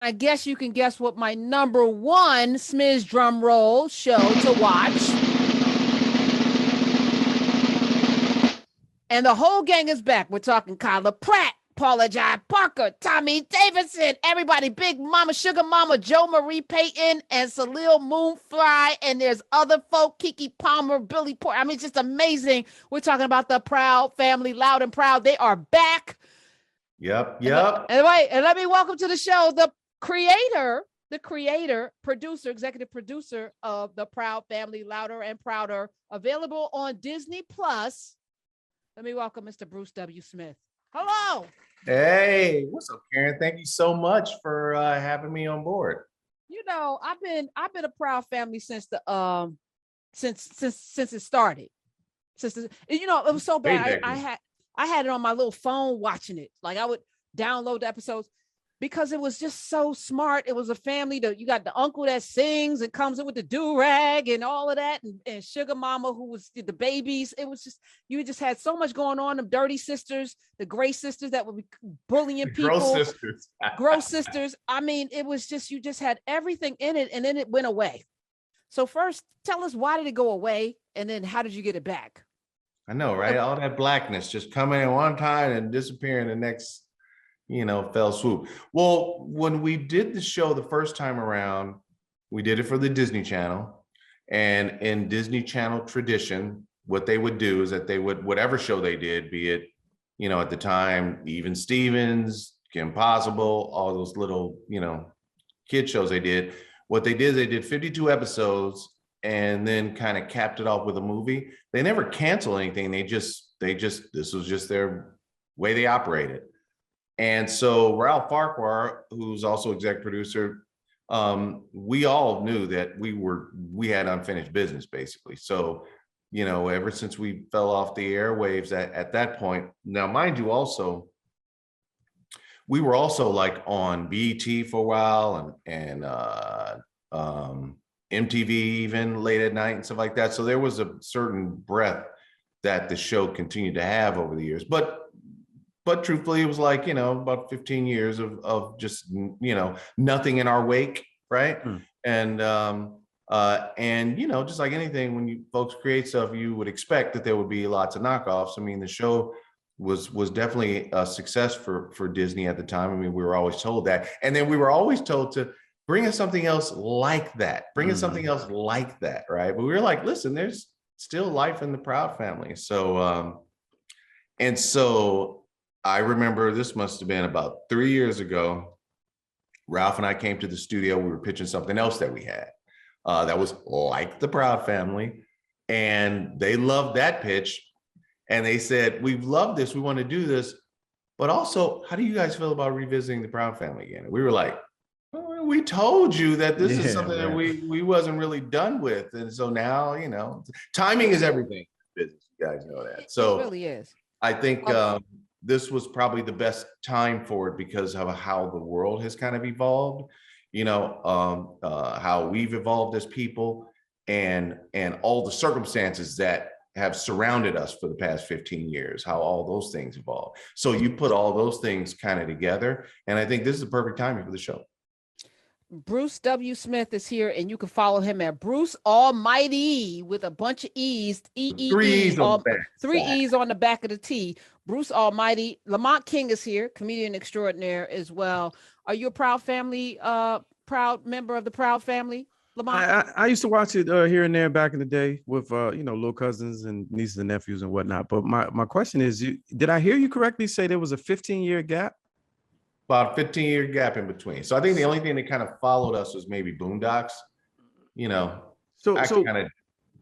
I guess you can guess what my number one Smiz drum roll show to watch. And the whole gang is back. We're talking Kyla Pratt, Paula Jai Parker, Tommy Davidson, everybody, Big Mama, Sugar Mama, Joe Marie Payton, and Salil Moonfly, and there's other folk, Kiki Palmer, Billy Porter. I mean, it's just amazing. We're talking about the Proud family, Loud and Proud. They are back. Yep. And let me welcome to the show the creator, producer, executive producer of the Proud family, Louder and Prouder, available on Disney Plus. Let me welcome Mr. Bruce W. Smith. Hello. Hey, what's up, Karen? Thank you so much for having me on board. You know, I've been a Proud family since the since it started. You know, it was so bad. I had it on my little phone watching it. Like I would download the episodes because it was just so smart. It was a family you got the uncle that sings and comes in with the do-rag and all of that, and Sugar Mama who was the babies. It was just, you just had so much going on. Them dirty sisters, the gray sisters that would be bullying people. Gross sisters. I mean, it was just, you just had everything in it, and then it went away. So first, tell us, why did it go away? And then how did you get it back? I know, right? All that blackness just coming in one time and disappearing the next, fell swoop. Well, when we did the show the first time around, we did it for the Disney Channel. And in Disney Channel tradition, what they would do is that they would, whatever show they did, be it, at the time, Even Stevens, Kim Possible, all those little, kid shows they did. What they did is they did 52 episodes and then kind of capped it off with a movie. They never canceled anything. They just, this was just their way they operated. And so Ralph Farquhar, who's also exec producer, we all knew that we had unfinished business, basically. So, ever since we fell off the airwaves at that point, now, mind you, also, we were also like on BET for a while and MTV even late at night and stuff like that. So there was a certain breadth that the show continued to have over the years. But truthfully, it was like, about 15 years of just, nothing in our wake, right? And just like anything, when you folks create stuff, you would expect that there would be lots of knockoffs. I mean, the show was definitely a success for Disney at the time. I mean, we were always told that. And then we were always told to bring us something else like that. Bring us something else like that, right? But we were like, listen, there's still life in the Proud family. So, so I remember this must have been about 3 years ago. Ralph and I came to the studio. We were pitching something else that we had that was like the Proud family. And they loved that pitch. And they said, we've loved this. We want to do this. But also, how do you guys feel about revisiting the Proud family again? And we were like, well, we told you that this is something that we wasn't really done with. And so now, timing is everything in business. You guys know that. So it really is. I think this was probably the best time for it because of how the world has kind of evolved, how we've evolved as people and all the circumstances that have surrounded us for the past 15 years, how all those things evolve. So you put all those things kind of together. And I think this is the perfect timing for the show. Bruce W. Smith is here, and you can follow him at Bruce Almighty with a bunch of E's. Three E's on the back of the T. Bruce Almighty. Lamont King is here, comedian extraordinaire as well. Are you a Proud family, proud member of the Proud family, Lamont? I used to watch it here and there back in the day with little cousins and nieces and nephews and whatnot. But my question is, did I hear you correctly say there was a 15-year gap? About a 15-year gap in between. So I think the only thing that kind of followed us was maybe Boondocks. So I kind of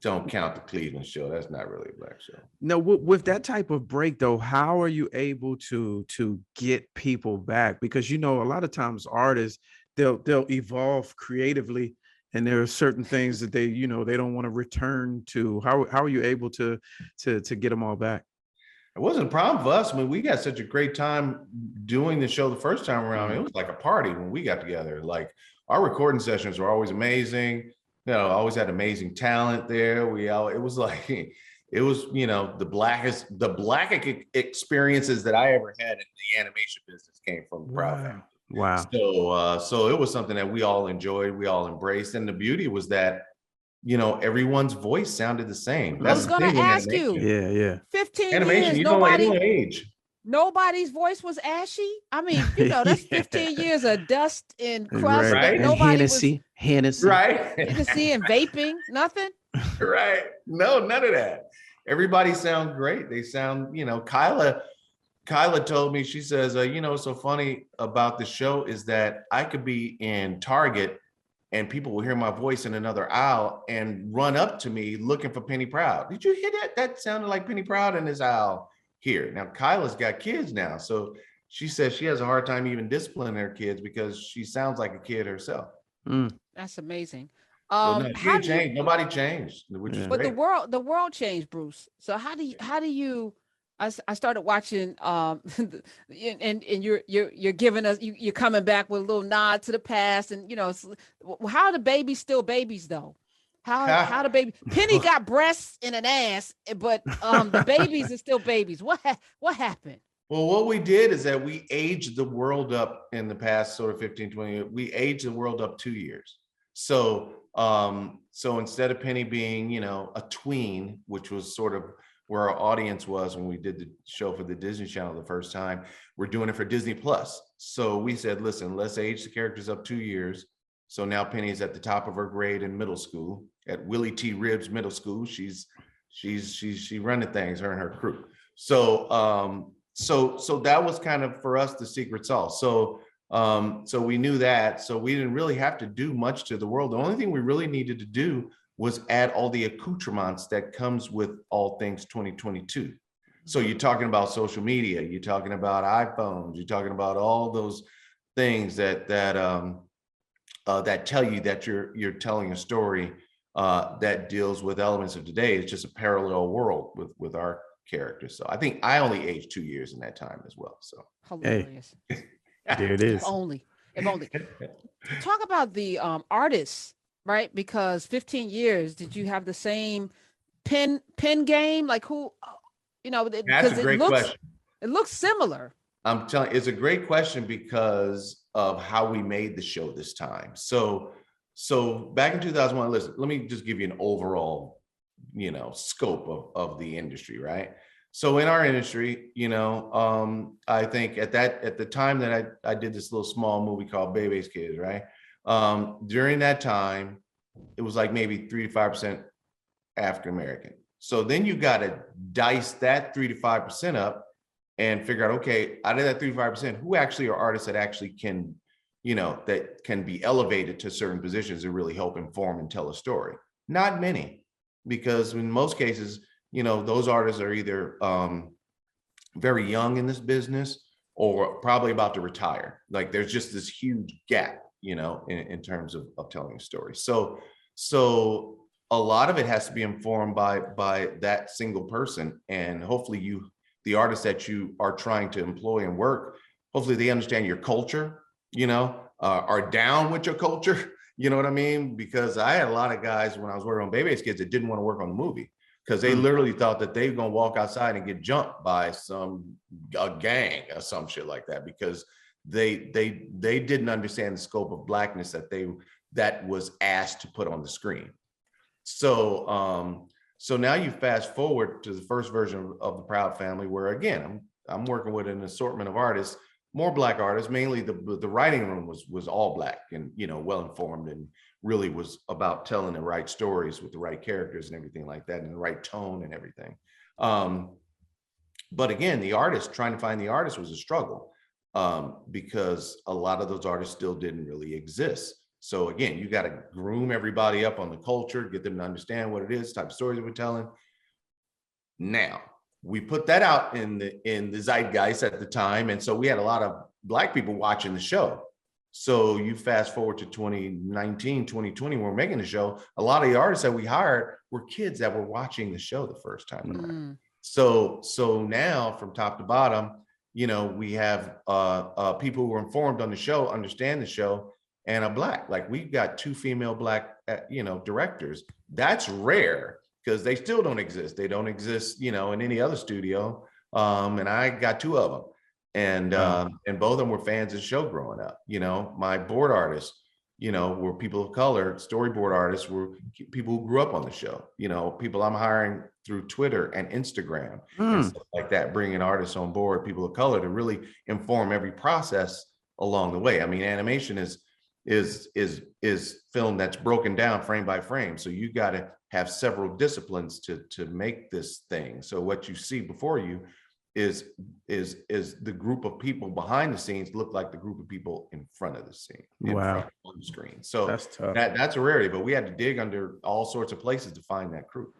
don't count the Cleveland show. That's not really a black show. No, with that type of break though, how are you able to get people back? Because a lot of times artists they'll evolve creatively, and there are certain things that they they don't want to return to. How are you able to get them all back? It wasn't a problem for us. I mean, we got such a great time doing the show the first time around. It was like a party when we got together. Like our recording sessions were always amazing. Always had amazing talent there. It was the blackest experiences that I ever had in the animation business came from the Proud family. Wow. So it was something that we all enjoyed, we all embraced, and the beauty was that, you know, everyone's voice sounded the same. I That's was the gonna thing with ask you, animation. Yeah. 15 Animation, years, you don't age. nobody's voice was ashy. I mean, you know, that's 15 years of dust and crust, Right. but Right. And nobody was Hennessy. Right. Hennessy and vaping, nothing. Right. No, none of that. Everybody sounds great. They sound, you know, Kyla told me, she says, you know, what's so funny about the show is that I could be in Target and people will hear my voice in another aisle and run up to me looking for Penny Proud. Did you hear that? That sounded like Penny Proud in this aisle here. Now, Kyla's got kids now. So she says she has a hard time even disciplining her kids because she sounds like a kid herself. That's amazing. So no, she How ain't do you, changed. Nobody changed, which is but great. the world changed, Bruce. So how do you, I started watching, and you're giving us, you're coming back with a little nod to the past, and you know, how are the babies still babies though? How the baby Penny got breasts and an ass, but the babies are still babies. What happened? Well, what we did is that we aged the world up in the past sort of 15, 20 years. We aged the world up 2 years. So instead of Penny being, you know, a tween, which was sort of where our audience was when we did the show for the Disney Channel the first time, we're doing it for Disney Plus. So we said, listen, let's age the characters up 2 years. So now Penny's at the top of her grade in middle school at Willie T. Ribbs Middle School. She running things, her and her crew. So that was kind of for us the secret sauce. So we knew that. So we didn't really have to do much to the world. The only thing we really needed to do was add all the accoutrements that comes with all things 2022. So you're talking about social media, you're talking about iPhones, you're talking about all those things that tell you that you're telling a story that deals with elements of today. It's just a parallel world with our characters. So I think I only aged 2 years in that time as well. So Hilarious. Hey, there it is. If only. Talk about the artists, right? Because 15 years, did you have the same pen game? Like who, you know, that's a great question. It looks similar. I'm telling you, it's a great question because of how we made the show this time. So back in 2001, listen, let me just give you an overall, you know, scope of the industry, right? So in our industry, you know, I think at the time that I did this little small movie called Baby's Kids, right? During that time, it was like maybe 3 to 5% African American. So then you got to dice that 3 to 5% up and figure out, okay, out of that 3 to 5%, who actually are artists that actually can, you know, that can be elevated to certain positions and really help inform and tell a story? Not many, because in most cases, you know, those artists are either very young in this business or probably about to retire. Like there's just this huge gap, you know, in terms of telling a story. So a lot of it has to be informed by that single person, and hopefully the artists that you are trying to employ and work, hopefully they understand your culture, you know, are down with your culture. You know what I mean? Because I had a lot of guys when I was working on Baby's Kids that didn't want to work on the movie because they literally thought that they were going to walk outside and get jumped by a gang or some shit like that, because they didn't understand the scope of blackness that was asked to put on the screen. So now you fast forward to the first version of the Proud Family, where again I'm working with an assortment of artists, more Black artists. Mainly the writing room was all Black and, you know, well informed, and really was about telling the right stories with the right characters and everything like that, and the right tone and everything. But again, trying to find the artist was a struggle, because a lot of those artists still didn't really exist. So again, you got to groom everybody up on the culture, get them to understand what it is, type of stories we're telling. Now, we put that out in the zeitgeist at the time, and so we had a lot of Black people watching the show. So you fast forward to 2019, 2020, when we're making the show, a lot of the artists that we hired were kids that were watching the show the first time around. So now from top to bottom, you know, we have people who are informed on the show, understand the show, and are Black. Like we've got 2 female Black, you know, directors. That's rare because they still don't exist. They don't exist, you know, in any other studio. And I got 2 of them. and both of them were fans of the show growing up. You know, my board artists, you know, were people of color. Storyboard artists were people who grew up on the show. You know, people I'm hiring through Twitter and Instagram and stuff like that, bringing artists on board, people of color, to really inform every process along the way. I mean, animation is film that's broken down frame by frame. So you got to have several disciplines to make this thing. So what you see before you is the group of people behind the scenes look like the group of people in front of the scene, front of the screen. So that's tough. That's a rarity, but we had to dig under all sorts of places to find that crew.